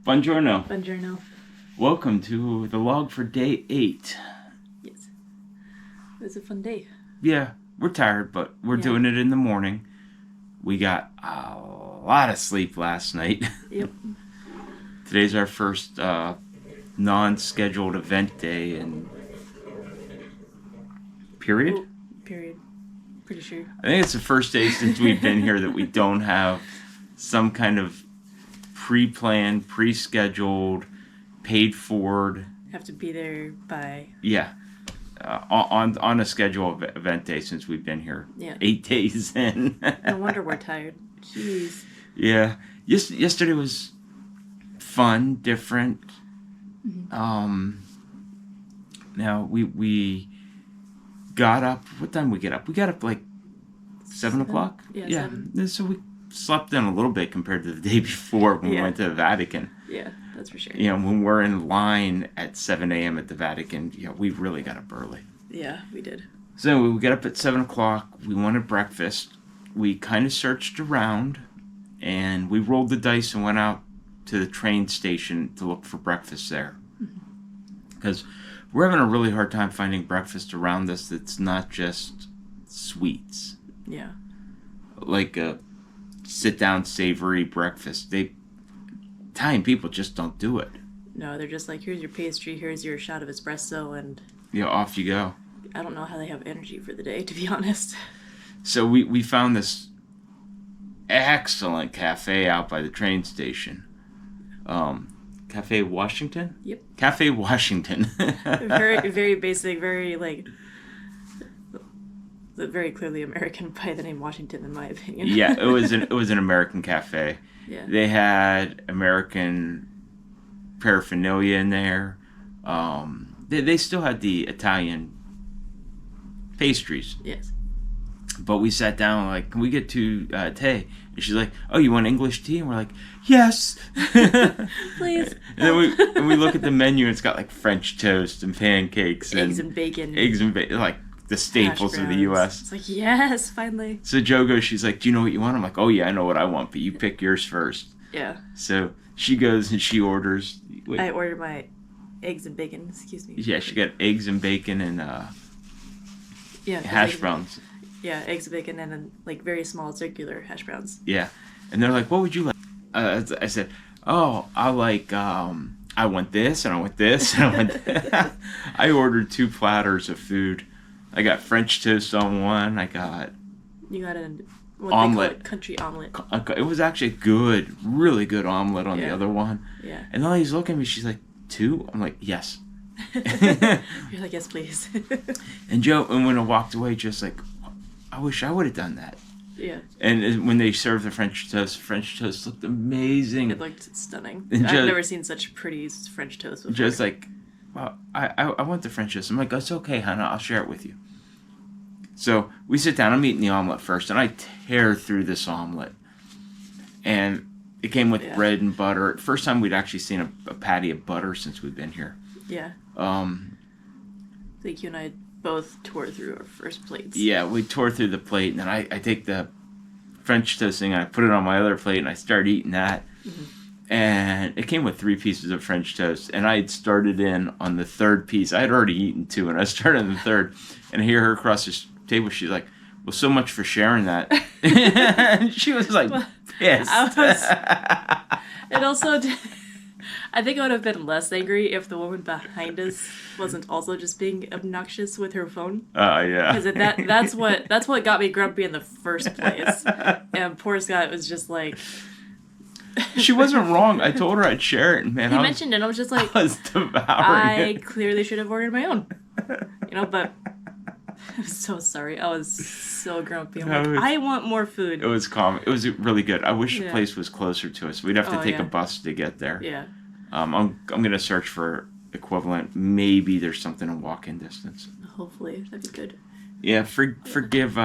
Buongiorno. Buongiorno. Welcome to the log for day 8. Yes. It was a fun day. Yeah, we're tired, but we're doing it in the morning. We got a lot of sleep last night. Yep. Today's our first non-scheduled event day and period. Oh, period. Pretty sure. I think it's the first day since we've been here that we don't have some kind of pre-planned, pre-scheduled, paid for. Have to be there by. Yeah. On a schedule event day since we've been here. Yeah. 8 days in. No wonder we're tired. Jeez. Yeah. Yesterday was fun, different. Mm-hmm. Now we got up. What time did we get up? We got up like 7 o'clock. Yeah. 7. So we slept in a little bit compared to the day before when we went to the Vatican. Yeah, that's for sure. You know, when we're in line at 7 a.m. at the Vatican, we really got up early. Yeah, we did. So we got up at 7 o'clock. We wanted breakfast. We kind of searched around, and we rolled the dice and went out to the train station to look for breakfast there. Because we're having a really hard time finding breakfast around us that's not just sweets. Yeah. Like a sit-down savory breakfast. Italian people just don't do it. No, they're just like, here's your pastry, here's your shot of espresso, and Off you go. I don't know how they have energy for the day, to be honest. So we found this excellent cafe out by the train station. Cafe Washington? Yep. Cafe Washington. Very, very basic, very, very clearly American by the name Washington, in my opinion. Yeah, it was an American cafe. Yeah. They had American paraphernalia in there. They still had the Italian pastries. Yes. But we sat down like, can we get two tea? And she's like, oh, you want English tea? And we're like, yes. Please. And then we look at the menu. And it's got like French toast and pancakes and eggs and bacon, like the staples of the U.S. It's like, yes, finally. So Jo goes, she's like, do you know what you want? I'm like, oh yeah, I know what I want, but you pick yours first. Yeah. So she goes and she orders. Wait. I ordered my eggs and bacon. Excuse me. Yeah, she got eggs and bacon and hash browns. Yeah, eggs and bacon and then like very small circular hash browns. Yeah, and they're like, what would you like? I said, oh, I like I want this and I want this and I want that. I ordered 2 platters of food. I got French toast on one. You got an omelet, country omelet. It was actually good, really good omelet on the other one. Yeah. And then he's looking at me. She's like, 2? I'm like, yes. You're like, yes, please. And when I walked away, just like, I wish I would have done that. Yeah. And when they served the French toast looked amazing. It looked stunning. And I've never seen such pretty French toast before. Just like, well, I want the French toast. I'm like, it's okay, Hannah. I'll share it with you. So we sit down. I'm eating the omelet first, and I tear through this omelet. And it came with bread and butter. First time we'd actually seen a patty of butter since we've been here. Yeah. I think you and I both tore through our first plates. Yeah, we tore through the plate, and then I take the French toast thing and I put it on my other plate, and I start eating that. Mm-hmm. And it came with 3 pieces of French toast, and I had started in on the 3rd piece. I had already eaten 2, and I started on the 3rd. And I hear her across the table. She's like, well, so much for sharing that. And she was like, pissed. It also I think I would have been less angry if the woman behind us wasn't also just being obnoxious with her phone. Yeah. Because that's what got me grumpy in the first place. And poor Scott was just like... She wasn't wrong. I told her I'd share it, and man, he mentioned it. I was just like, I was devouring I clearly should have ordered my own. But I'm so sorry. I was so grumpy. I'm like, I want more food. It was calm. It was really good. I wish the place was closer to us. We'd have to take a bus to get there. Yeah. I'm gonna search for equivalent. Maybe there's something in walk-in distance. Hopefully, that'd be good. Yeah. Forgive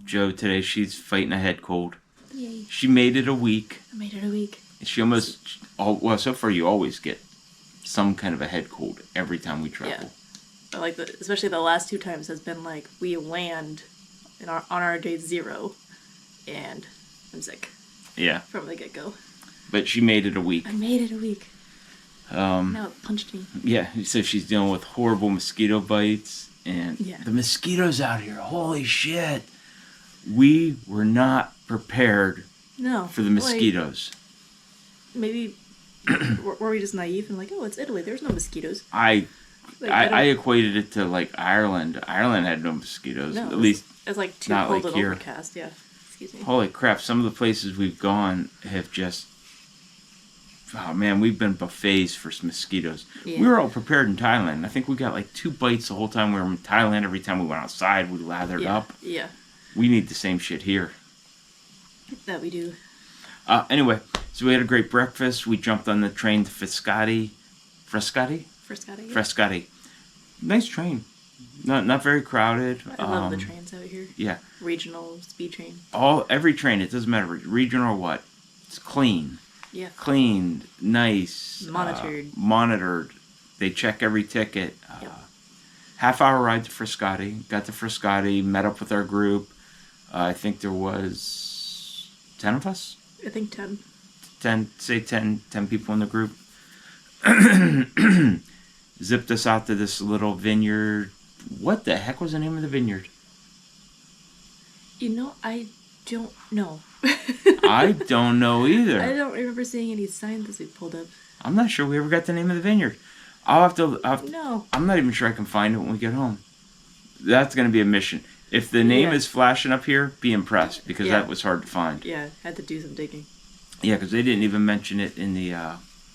Jo today. She's fighting a head cold. Yay. She made it a week. I made it a week. She almost so far you always get some kind of a head cold every time we travel. Yeah. But especially the last 2 times has been like we land on our day 0, and I'm sick. Yeah. From the get-go. But she made it a week. I made it a week. Now it punched me. Yeah, so she's dealing with horrible mosquito bites. And Yeah. the mosquitoes out here, holy shit. We were not prepared No. for the mosquitoes. Maybe were we just naive and like, oh, it's Italy. There's no mosquitoes. I Like, I equated it to like Ireland. Ireland had no mosquitoes. No, At least it's like too not cold like and here. overcast. Yeah. Excuse me. Holy crap, some of the places we've gone have just... Oh man, we've been buffets for mosquitoes. Yeah. We were all prepared in Thailand. I think we got like 2 bites the whole time we were in Thailand. Every time we went outside, we lathered Yeah. up. Yeah. We need the same shit here. That we do. Anyway, so we had a great breakfast. We jumped on the train to Frascati. Frascati? Frascati. Yeah. Frascati. Nice train. Not very crowded. I love the trains out here. Yeah. Regional speed train. Every train, it doesn't matter regional or what. It's clean. Yeah. Cleaned, nice. Monitored. Monitored. They check every ticket. Yep. Half-hour ride to Frascati. Got to Frascati, met up with our group. I think there was 10 of us. I think 10. 10 people in the group. Zipped us out to this little vineyard. What the heck was the name of the vineyard? You know, I don't know. I don't know either. I don't remember seeing any signs as we pulled up. I'm not sure we ever got the name of the vineyard. I'll have to... No. I'm not even sure I can find it when we get home. That's going to be a mission. If the name is flashing up here, be impressed, because that was hard to find. Yeah, had to do some digging. Yeah, because they didn't even mention it in the...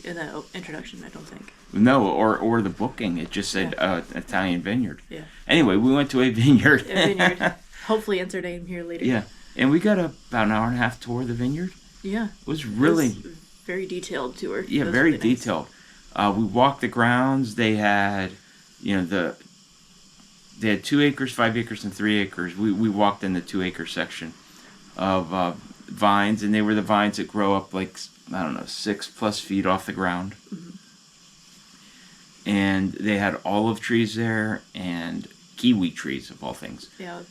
In the introduction, I don't think. No, or the booking. It just said Italian vineyard. Yeah. Anyway, we went to a vineyard. A vineyard. Hopefully insert name here later. Yeah. And we got about an hour and a half tour of the vineyard. Yeah. It was really... It was very detailed tour. Yeah, very detailed. We walked the grounds. They had, they had 2 acres, 5 acres, and 3 acres. We walked in the 2-acre section of vines, and they were the vines that grow up like, 6+ feet off the ground. Mm-hmm. And they had olive trees there and kiwi trees, of all things. Yeah,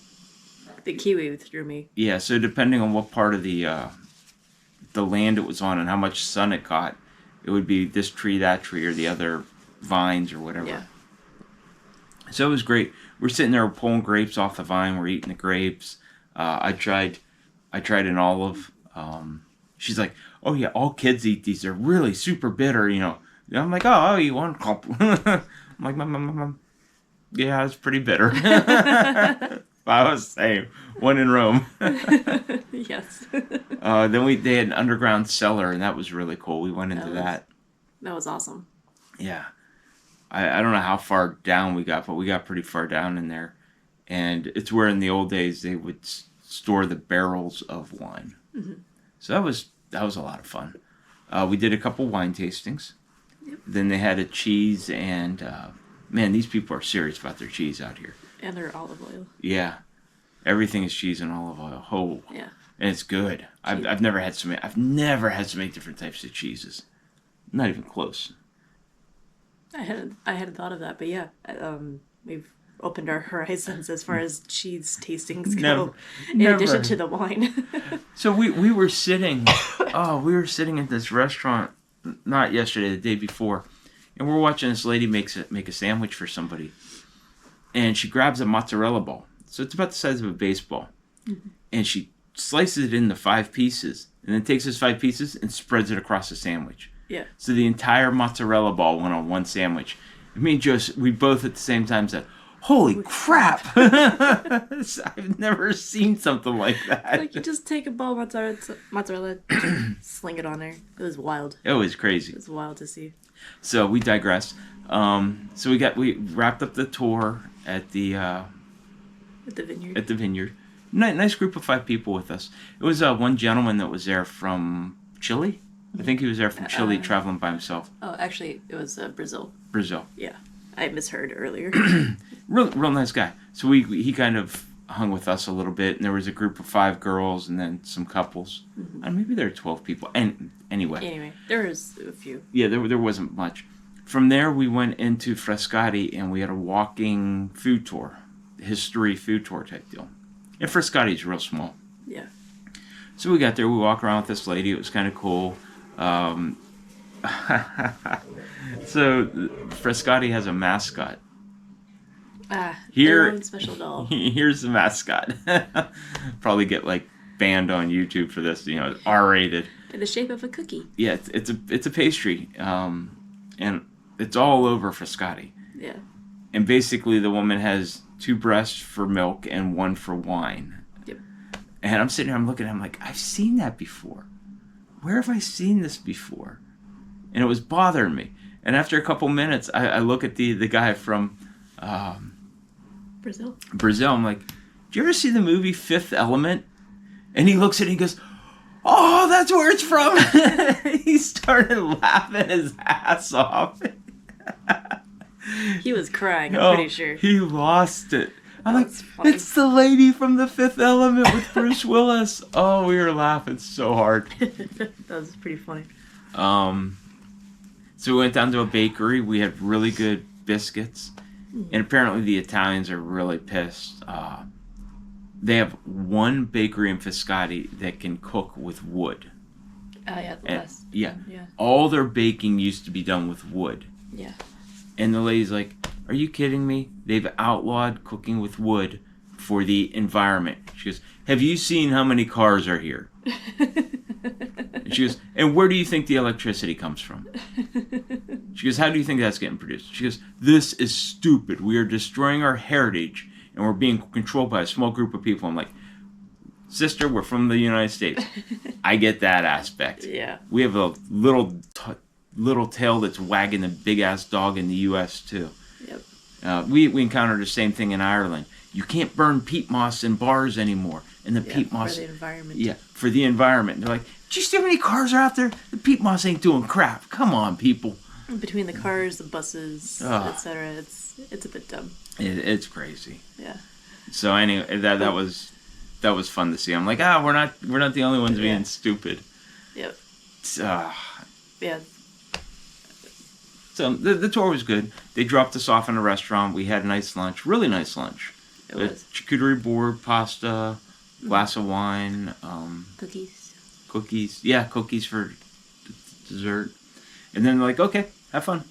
the kiwi threw me. Yeah, so depending on what part of the land it was on and how much sun it caught, it would be this tree, that tree, or the other vines or whatever. Yeah. So it was great. We're sitting there pulling grapes off the vine. We're eating the grapes. I tried an olive. She's like, "Oh yeah, all kids eat these. They're really super bitter, I'm like, "Oh, I'll eat one." I'm like, Mom. Yeah, it's pretty bitter. I was the same. One in Rome. Yes. Then they had an underground cellar, and that was really cool. We went into that. That was awesome. Yeah. I don't know how far down we got, but we got pretty far down in there. And it's where in the old days they would store the barrels of wine. Mm-hmm. So that was a lot of fun. We did a couple wine tastings. Yep. Then they had a cheese, and man, these people are serious about their cheese out here. And their olive oil. Yeah. Everything is cheese and olive oil. Oh. Yeah. And it's good. I've never had so many different types of cheeses. Not even close. I hadn't thought of that, but yeah, we've opened our horizons as far as cheese tastings go. In addition to the wine. So we were sitting. We were sitting at this restaurant, not yesterday, the day before, and we're watching this lady make a sandwich for somebody, and she grabs a mozzarella ball. So it's about the size of a baseball, and she slices it into 5 pieces, and then takes those 5 pieces and spreads it across the sandwich. Yeah. So the entire mozzarella ball went on one sandwich. And me and Joe, we both at the same time said, "Holy crap!" I've never seen something like that. Like, you just take a ball of mozzarella, sling it on there. It was wild. It was crazy. It was wild to see. So we digress. So we wrapped up the tour at the vineyard. At the vineyard. Nice group of 5 people with us. It was one gentleman that was there from Chile. I think he was there from Chile, traveling by himself. Oh, actually, it was Brazil. Brazil. Yeah, I misheard earlier. Real nice guy. So he kind of hung with us a little bit, and there was a group of 5 girls and then some couples. Mm-hmm. And maybe there were 12 people. And anyway, there was a few. Yeah, there wasn't much. From there, we went into Frascati, and we had a walking food tour, history food tour type deal. And Frascati is real small. Yeah. So we got there. We walked around with this lady. It was kind of cool. So Frascati has a mascot. Their Here, own special doll. here's the mascot. Probably get like banned on YouTube for this. You know, it's R-rated. In the shape of a cookie. Yeah, it's a pastry, and it's all over Frascati. Yeah. And basically, the woman has 2 breasts for milk and 1 for wine. Yep. And I'm sitting here, I'm looking at it, I'm like, I've seen that before. Where have I seen this before? And it was bothering me. And after a couple minutes, I look at the guy from Brazil. I'm like, did you ever see the movie Fifth Element? And he looks at it and he goes, oh, that's where it's from. He started laughing his ass off. He was crying, I'm pretty sure. He lost it. I'm like, it's the lady from the Fifth Element with Bruce Willis. Oh, we were laughing so hard. That was pretty funny. So we went down to a bakery. We had really good biscuits. And apparently the Italians are really pissed. They have one bakery in Frascati that can cook with wood. Yeah, the best. Yeah. All their baking used to be done with wood. Yeah. And the lady's like, are you kidding me? They've outlawed cooking with wood for the environment. She goes, have you seen how many cars are here? And she goes, and where do you think the electricity comes from? She goes, how do you think that's getting produced? She goes, this is stupid. We are destroying our heritage, and we're being controlled by a small group of people. I'm like, sister, we're from the United States. I get that aspect. Yeah. We have a little tail that's wagging the big-ass dog in the U.S., too. Yep. We encountered the same thing in Ireland. You can't burn peat moss in bars anymore. And the peat moss... for the environment. Yeah, for the environment. And they're like, do you see how many cars are out there? The peat moss ain't doing crap. Come on, people. Between the cars, the buses, etc., it's a bit dumb. It's crazy. Yeah. So anyway, that was fun to see. I'm like, we're not the only ones being stupid. Yep. Yeah. So the tour was good. They dropped us off in a restaurant. We had a nice lunch, really nice lunch. It was. Charcuterie board, pasta, glass of wine. Cookies. Yeah, cookies for dessert. And then like, okay, have fun.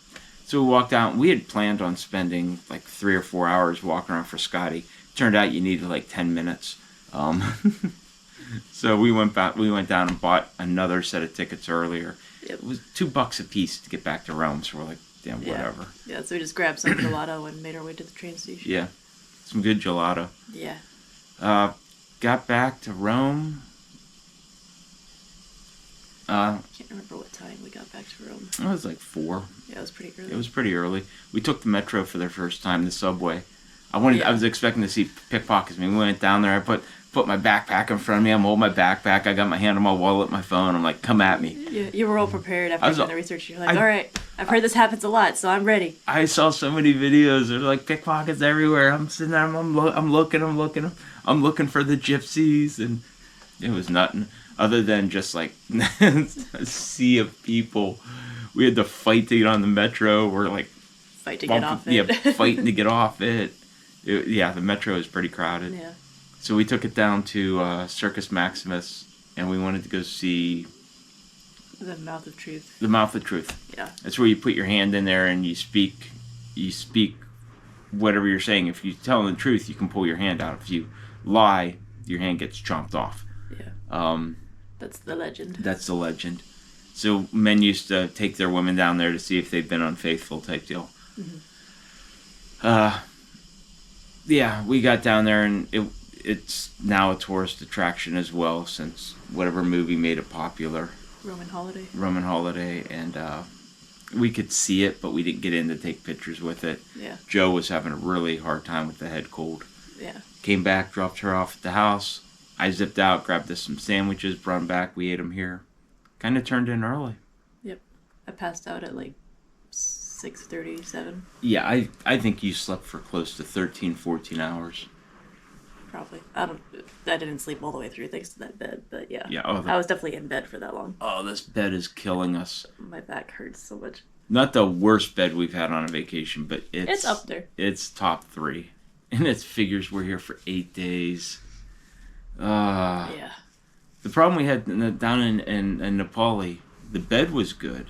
So we walked out. We had planned on spending like 3 or 4 hours walking around Frascati. Turned out you needed like 10 minutes. So we went down and bought another set of tickets earlier. It was $2 a piece to get back to Rome. So we're like, damn, whatever. Yeah, so we just grabbed some gelato and made our way to the train station. Yeah, some good gelato. Yeah. Got back to Rome. I can't remember what time we got back to Rome. It was like 4. Yeah, it was pretty early. It was pretty early. We took the metro for the first time, the subway. I was expecting to see pickpockets. We went down there. I put my backpack in front of me. I'm holding my backpack. I got my hand on my wallet, my phone. I'm like, come at me. You were all preprered after doing the research. You're like, all right, I've heard this happens a lot, so I'm ready. I saw so many videos. There's like pickpockets everywhere. I'm sitting there. I'm looking for the gypsies, and it was nothing other than just like a sea of people. We had to fight to get on the metro. We're like fight to get off it. Yeah, fighting to get off it. The metro is pretty crowded. Yeah. So we took it down to Circus Maximus, and we wanted to go see the Mouth of Truth. The Mouth of Truth. Yeah. That's where you put your hand in there and you speak whatever you're saying. If you're telling the truth, you can pull your hand out. If you lie, your hand gets chomped off. Yeah. That's the legend. That's the legend. So men used to take their women down there to see if they've been unfaithful type deal. Mm-hmm. Yeah, we got down there, and it's now a tourist attraction as well, since whatever movie made it popular. Roman Holiday, and we could see it, but we didn't get in to take pictures with it. Yeah. Joe was having a really hard time with the head cold. Yeah. Came back, dropped her off at the house. I zipped out, grabbed us some sandwiches, brought them back. We ate them here. Kind of turned in early. Yep. I passed out at like 6:37. Yeah, I think you slept for close to 13, 14 hours. Probably. I didn't sleep all the way through thanks to that bed, but yeah. Yeah. I was definitely in bed for that long. Oh, this bed is killing us. My back hurts so much. Not the worst bed we've had on a vacation, but it's up there. It's top 3. And it figures we're here for 8 days. Yeah. The problem we had down in Nepali, the bed was good,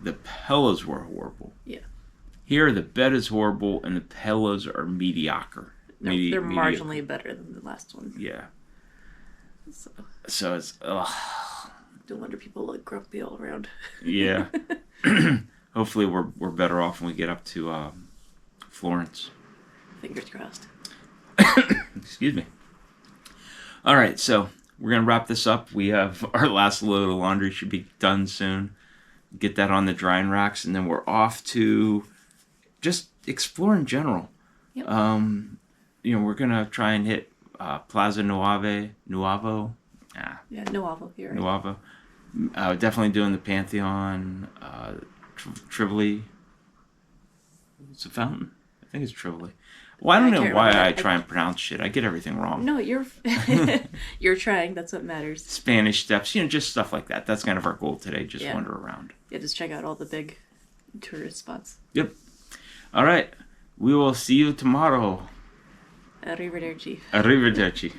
the pillows were horrible. Yeah. Here, the bed is horrible and the pillows are mediocre. They're marginally better than the last one. Yeah. So it's, ugh. No wonder people look grumpy all around. Yeah. Hopefully we're better off when we get up to Florence. Fingers crossed. Excuse me. All right, so we're going to wrap this up. We have our last load of laundry should be done soon. Get that on the drying racks, and then we're off to just explore in general. Yep. We're going to try and hit Plaza Nuavo. Yeah, Nuavo. You're right. Nuavo. Definitely doing the Pantheon, Trivoli. It's a fountain. I think it's Trivoli. Well, I don't know why I try and pronounce shit. I get everything wrong. No, you're you're trying. That's what matters. Spanish Steps, just stuff like that. That's kind of our goal today. Just wander around. Yeah, just check out all the big tourist spots. Yep. All right. We will see you tomorrow. Arrivederci. Arrivederci.